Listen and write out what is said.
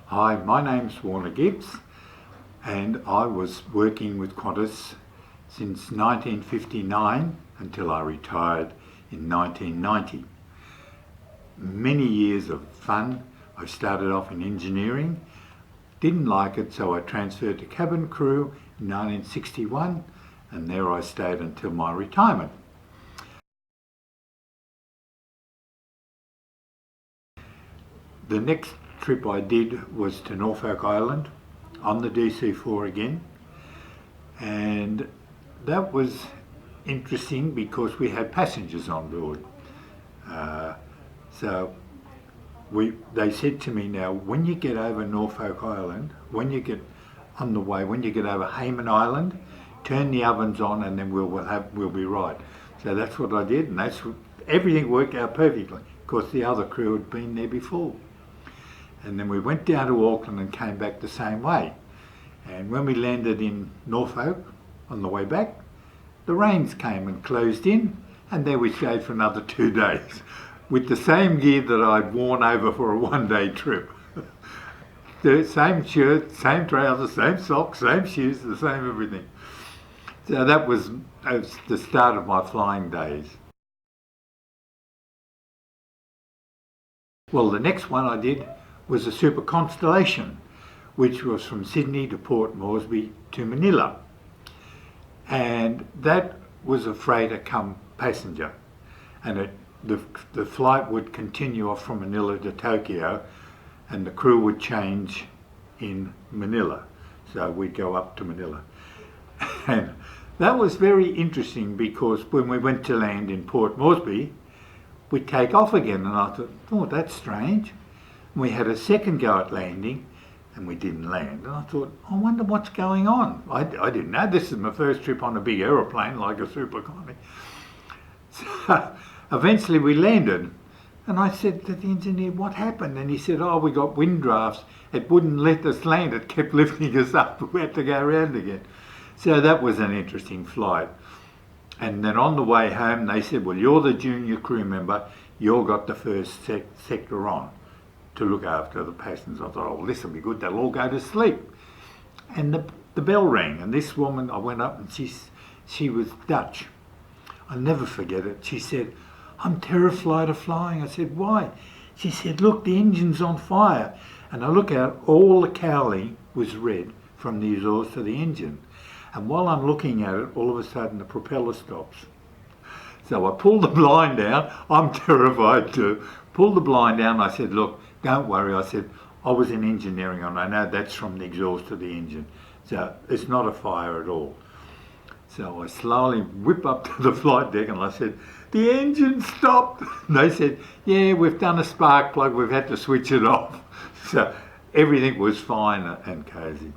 Hi, my name's Warner Gibbs and I was working with Qantas since 1959 until I retired in 1990. Many years of fun. I started off in engineering, didn't like it, so I transferred to cabin crew in 1961 and there I stayed until my retirement. The next trip I did was to Norfolk Island on the DC-4 again, and that was interesting because we had passengers on board. They said to me, now when you get over Norfolk Island, when you get over Hayman Island, turn the ovens on and then we'll be right. So that's what I did, and everything worked out perfectly because the other crew had been there before. And then we went down to Auckland and came back the same way. And when we landed in Norfolk on the way back, the rains came and closed in, and there we stayed for another 2 days with the same gear that I'd worn over for a one-day trip. The same shirt, same trousers, same socks, same shoes, the same everything. So that was the start of my flying days. Well, the next one I did was a Super Constellation, which was from Sydney to Port Moresby to Manila. And that was a freighter come passenger. And the flight would continue off from Manila to Tokyo, and the crew would change in Manila. So we'd go up to Manila. And that was very interesting because when we went to land in Port Moresby, we'd take off again, and I thought, oh, that's strange. We had a second go at landing and we didn't land. And I thought, I wonder what's going on. I didn't know. This is my first trip on a big aeroplane like a Super Connie. So eventually we landed and I said to the engineer, what happened? And he said, oh, we got wind drafts. It wouldn't let us land. It kept lifting us up. We had to go around again. So that was an interesting flight. And then on the way home, they said, well, you're the junior crew member. You've got the first sector on to look after the passengers. I thought, oh, this will be good, they'll all go to sleep. And the bell rang, and this woman, I went up and she was Dutch. I'll never forget it. She said, I'm terrified of flying. I said, why? She said, look, the engine's on fire. And I look out, all the cowling was red from the exhaust to the engine. And while I'm looking at it, all of a sudden the propeller stops. So I pulled the blind down. I'm terrified too. Pulled the blind down. I said, look, don't worry. I said, I was in engineering and I know that's from the exhaust to the engine. So it's not a fire at all. So I slowly whip up to the flight deck and I said, the engine stopped. And they said, yeah, we've done a spark plug. We've had to switch it off. So everything was fine and cosy.